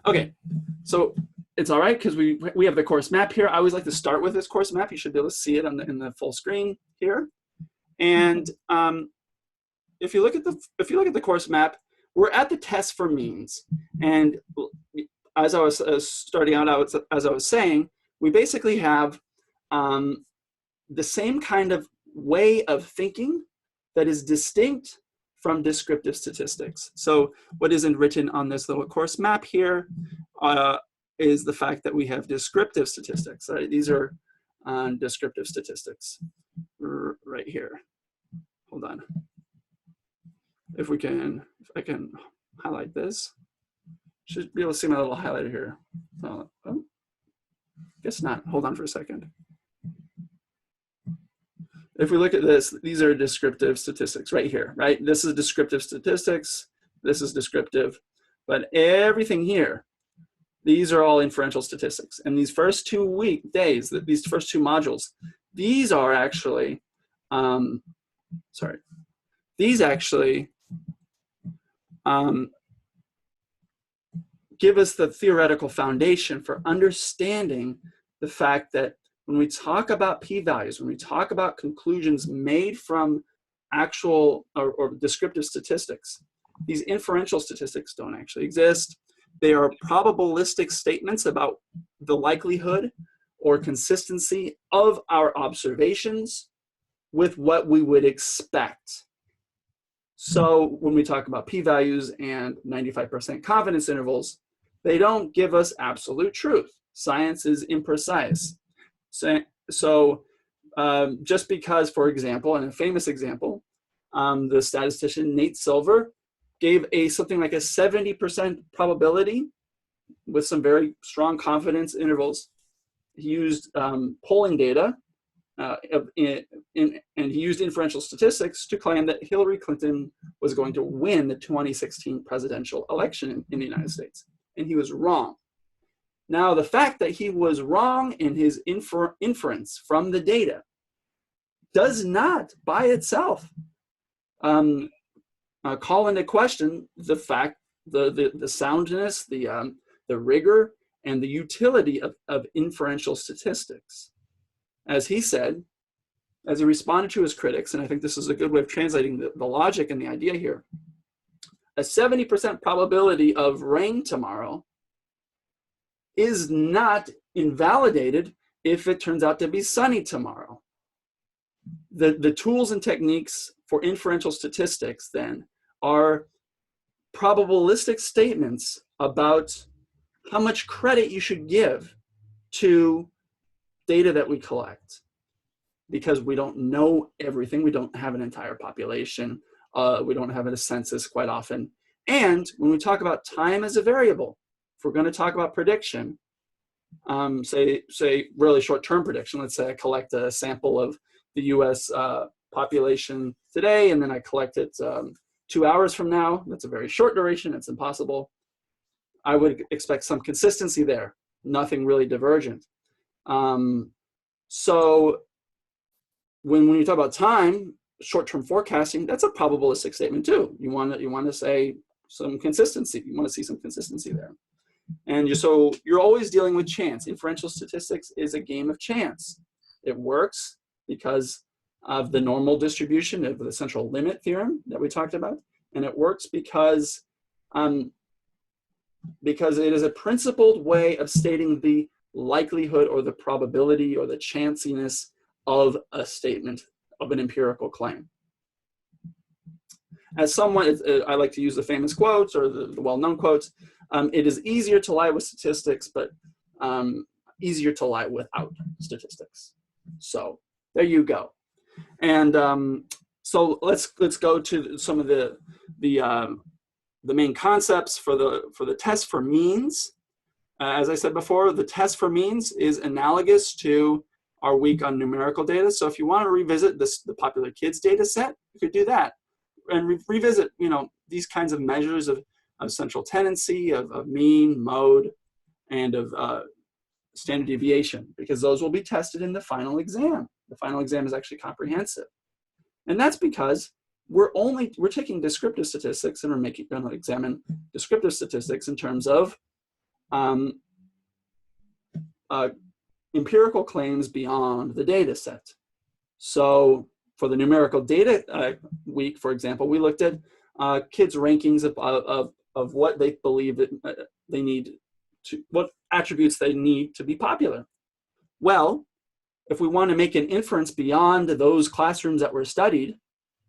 Okay, so it's all right because we have the course map here. I always like to start with this course map. You should be able to see it on in the full screen here. And if you look at the course map, we're at the test for means. And as I was starting out, as I was saying, we basically have the same kind of way of thinking that is distinct from descriptive statistics. So what isn't written on this little course map here is the fact that we have descriptive statistics. Right? These are descriptive statistics right here. Hold on. If I can highlight this, should be able to see my little highlighter here. Oh, guess not. Hold on for a second. If we look at this, these are descriptive statistics right here, right? This is descriptive statistics. This is descriptive. But everything here, these are all inferential statistics. And these first 2 days, these first 2 modules, these are actually, these actually give us the theoretical foundation for understanding the fact that when we talk about p-values, when we talk about conclusions made from actual or descriptive statistics, these inferential statistics don't actually exist. They are probabilistic statements about the likelihood or consistency of our observations with what we would expect. So when we talk about p-values and 95% confidence intervals, they don't give us absolute truth. Science is imprecise. So just because, for example, and a famous example, the statistician Nate Silver gave something like a 70% probability with some very strong confidence intervals. He used polling data and he used inferential statistics to claim that Hillary Clinton was going to win the 2016 presidential election in the United States. And he was wrong. Now, the fact that he was wrong in his inference from the data does not by itself call into question the fact, the soundness, the rigor, and the utility of inferential statistics. As he said, as he responded to his critics, and I think this is a good way of translating the logic and the idea here, a 70% probability of rain tomorrow is not invalidated if it turns out to be sunny tomorrow. The tools and techniques for inferential statistics then are probabilistic statements about how much credit you should give to data that we collect, because we don't know everything. We don't have an entire population. We don't have a census quite often. And when we talk about time as a variable, if we're going to talk about prediction, say really short-term prediction, let's say I collect a sample of the US population today, and then I collect it 2 hours from now. That's a very short duration. It's impossible. I would expect some consistency there, nothing really divergent. So when you talk about time, short-term forecasting, that's a probabilistic statement too. You want to say some consistency. You want to see some consistency there. And so you're always dealing with chance. Inferential statistics is a game of chance. It works because of the normal distribution of the central limit theorem that we talked about. And it works because it is a principled way of stating the likelihood or the probability or the chanciness of a statement, of an empirical claim. As someone, I like to use the famous quotes or the well-known quotes. It is easier to lie with statistics, but easier to lie without statistics. So there you go. And so let's go to some of the main concepts for the test for means. As I said before, the test for means is analogous to our week on numerical data. So if you want to revisit the popular kids data set, you could do that and revisit, these kinds of measures of central tendency, of mean, mode, and of standard deviation, because those will be tested in the final exam. The final exam is actually comprehensive. And that's because we're taking descriptive statistics and we're going to examine descriptive statistics in terms of um, empirical claims beyond the data set. So for the numerical data week, for example, we looked at kids' rankings of what they believe that they need to, what attributes they need to be popular. Well, if we want to make an inference beyond those classrooms that were studied,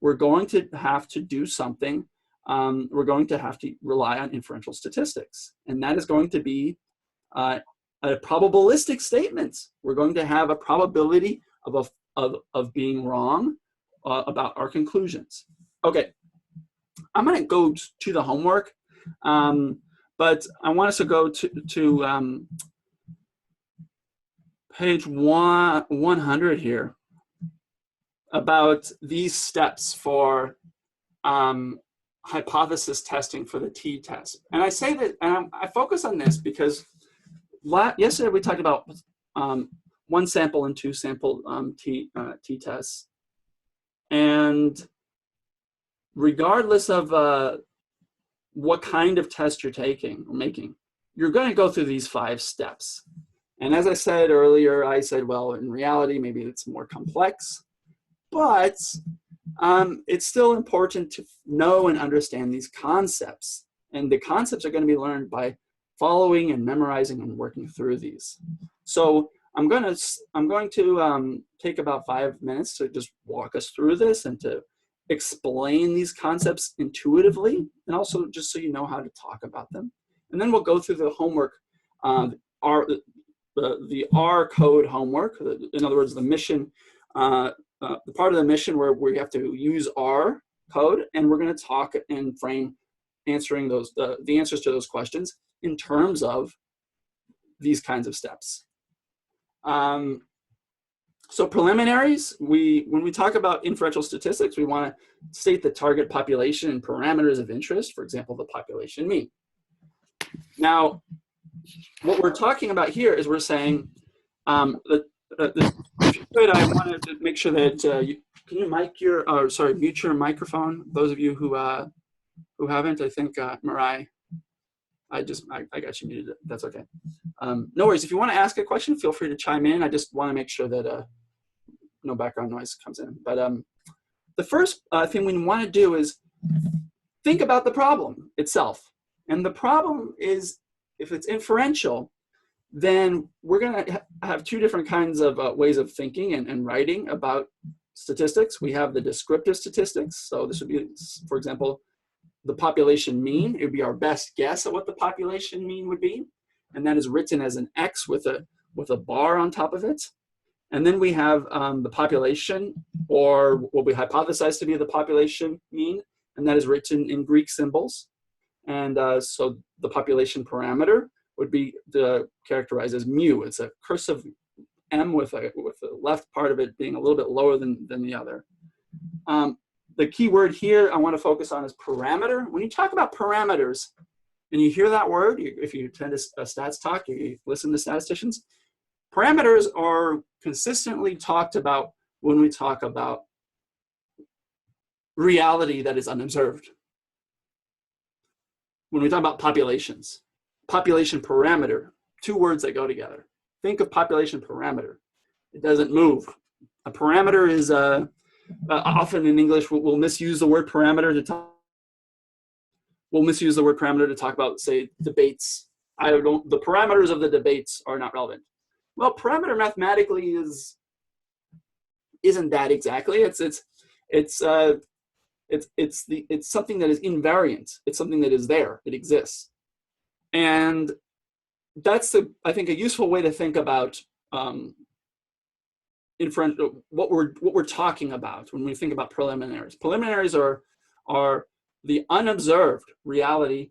we're going to have to do something. We're going to have to rely on inferential statistics. And that is going to be a probabilistic statement. We're going to have a probability of being wrong about our conclusions. Okay, I'm going to go to the homework, but I want us to go to page 100 here about these steps for hypothesis testing for the t-test. And I say that, and I focus on this because yesterday we talked about one sample and two sample t-tests. And regardless of what kind of test you're taking or making, you're going to go through these 5 steps. And as I said earlier, I said, well, in reality, maybe it's more complex, but it's still important to know and understand these concepts. And the concepts are going to be learned by following and memorizing and working through these. So I'm going to take about 5 minutes to just walk us through this and to explain these concepts intuitively, and also just so you know how to talk about them. And then we'll go through the homework, the R code homework. In other words, the mission, the part of the mission where we have to use R code, and we're going to talk and frame answering those the answers to those questions in terms of these kinds of steps. So preliminaries, when we talk about inferential statistics, we want to state the target population and parameters of interest, for example, the population mean. Now, what we're talking about here is we're saying, if you could, I wanted to make sure that can you mute your microphone? Those of you who haven't, I think Mirai, I got you muted. That's okay. No worries. If you want to ask a question, feel free to chime in. I just want to make sure that no background noise comes in. But the first thing we want to do is think about the problem itself. And the problem is, if it's inferential, then we're going to have 2 different kinds of ways of thinking and writing about statistics. We have the descriptive statistics. So this would be, for example, the population mean. It would be our best guess at what the population mean would be. And that is written as an X with a bar on top of it. And then we have the population, or what we hypothesize to be the population mean, and that is written in Greek symbols. And so the population parameter would be characterized as mu. It's a cursive M with the left part of it being a little bit lower than the other. The key word here I want to focus on is parameter. When you talk about parameters, and you hear that word, if you attend a stats talk, you listen to statisticians, parameters are consistently talked about when we talk about reality that is unobserved. When we talk about populations, population parameter, 2 words that go together. Think of population parameter. It doesn't move. A parameter is often in English we'll misuse the word parameter to talk. We'll misuse the word parameter to talk about, say, debates. The parameters of the debates are not relevant. Well, parameter mathematically isn't that exactly. It's something that is invariant. It's something that is there. It exists, and that's I think a useful way to think about what we're talking about when we think about preliminaries. Preliminaries are the unobserved reality,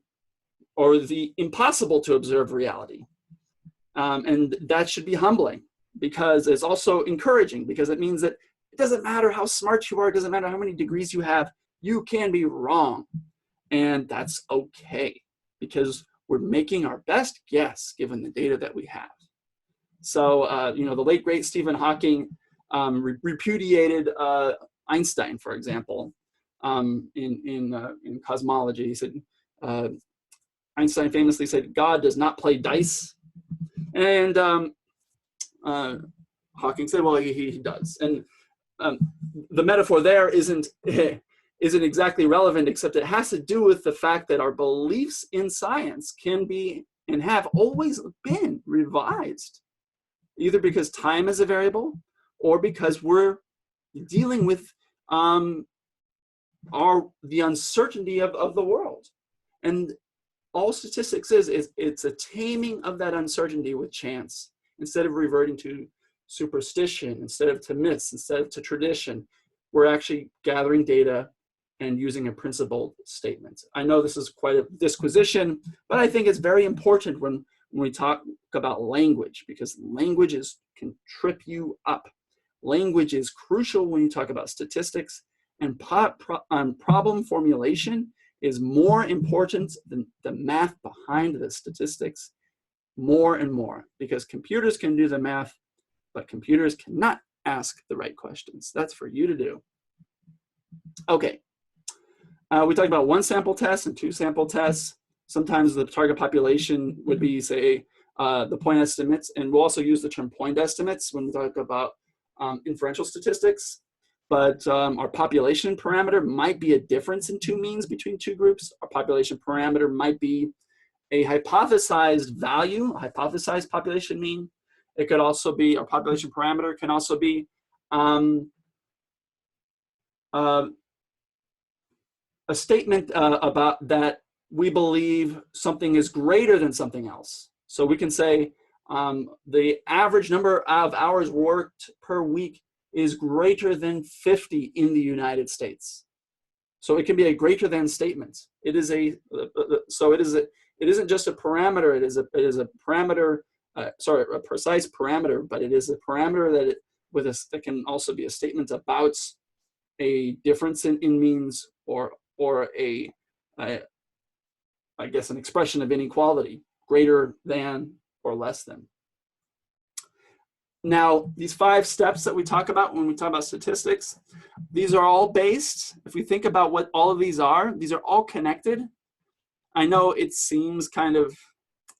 or the impossible to observe reality. And that should be humbling, because it's also encouraging, because it means that it doesn't matter how smart you are, it doesn't matter how many degrees you have, you can be wrong. And that's okay, because we're making our best guess given the data that we have. So, the late great Stephen Hawking repudiated Einstein, for example, in cosmology. He said, Einstein famously said, God does not play dice. And Hawking said, well, he does. And the metaphor there isn't exactly relevant, except it has to do with the fact that our beliefs in science can be and have always been revised, either because time is a variable or because we're dealing with the uncertainty of the world. And all statistics is it's a taming of that uncertainty with chance. Instead of reverting to superstition, instead of to myths, instead of to tradition, we're actually gathering data and using a principled statement. I know this is quite a disquisition, but I think it's very important when we talk about language, because language can trip you up. Language is crucial when you talk about statistics, and problem formulation is more important than the math behind the statistics, more and more, because computers can do the math, but computers cannot ask the right questions. That's for you to do. Okay, we talked about one sample test and two sample tests. Sometimes the target population would be, say, the point estimates, and we'll also use the term point estimates when we talk about inferential statistics. But our population parameter might be a difference in two means between two groups. Our population parameter might be a hypothesized value, a hypothesized population mean. It could also be, our population parameter can also be a statement about that we believe something is greater than something else. So we can say the average number of hours worked per week is greater than 50 in the United States. So it can be a greater than statement. It is it isn't just a parameter. It is a parameter. A precise parameter, but it is a parameter that can also be a statement about a difference in means or I guess an expression of inequality, greater than or less than. Now, these 5 steps that we talk about when we talk about statistics, these are all based, if we think about what all of these are all connected. I know it seems kind of,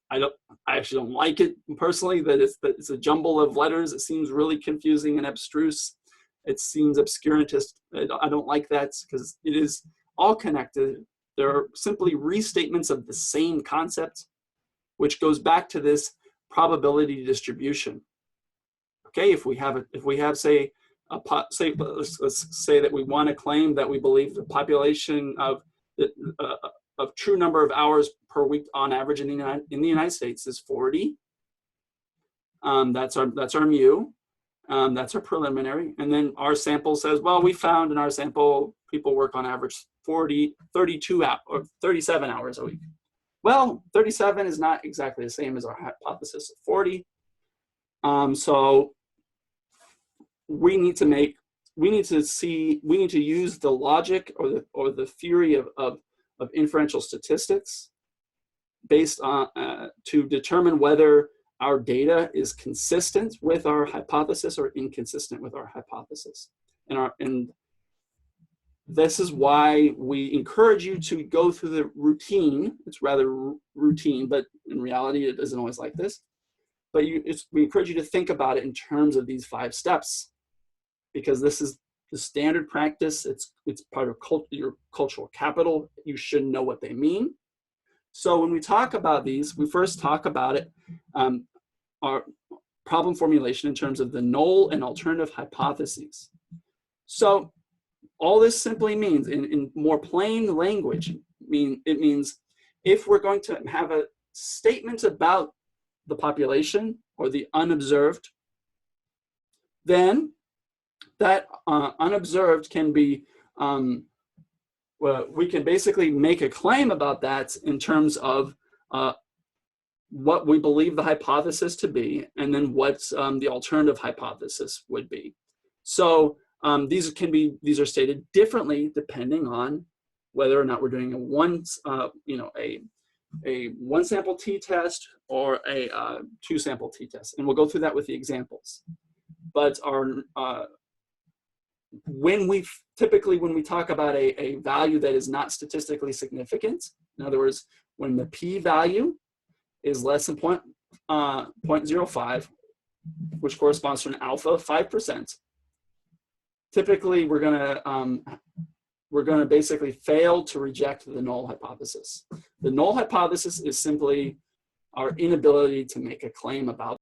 I actually don't like it personally, that it's a jumble of letters. It seems really confusing and abstruse. It seems obscurantist. I don't like that because it is all connected. There are simply restatements of the same concept, which goes back to this probability distribution. Okay, if we have let's say that we want to claim that we believe the population of true number of hours per week on average in the United States is 40. That's our mu. That's our preliminary. And then our sample says, well, we found in our sample people work on average 32 or 37 hours a week. Well, 37 is not exactly the same as our hypothesis of 40. So we need to use the logic or the theory of inferential statistics based on to determine whether our data is consistent with our hypothesis or inconsistent with our hypothesis. And this is why we encourage you to go through the routine. It's rather routine, but in reality, it isn't always like this. But we encourage you to think about it in terms of these 5 steps, because this is the standard practice. It's part of your cultural capital. You should know what they mean. So when we talk about these, we first talk about it, our problem formulation in terms of the null and alternative hypotheses. So all this simply means, in more plain language, it means if we're going to have a statement about the population or the unobserved, then that unobserved can be, well, we can basically make a claim about that in terms of what we believe the hypothesis to be, and then what the alternative hypothesis would be. So these are stated differently depending on whether or not we're doing a one sample t-test or a 2 sample t-test, and we'll go through that with the examples. But when we talk about a value that is not statistically significant, in other words, when the p-value is less than 0.05, which corresponds to an alpha of 5%, typically we're gonna basically fail to reject the null hypothesis. The null hypothesis is simply our inability to make a claim about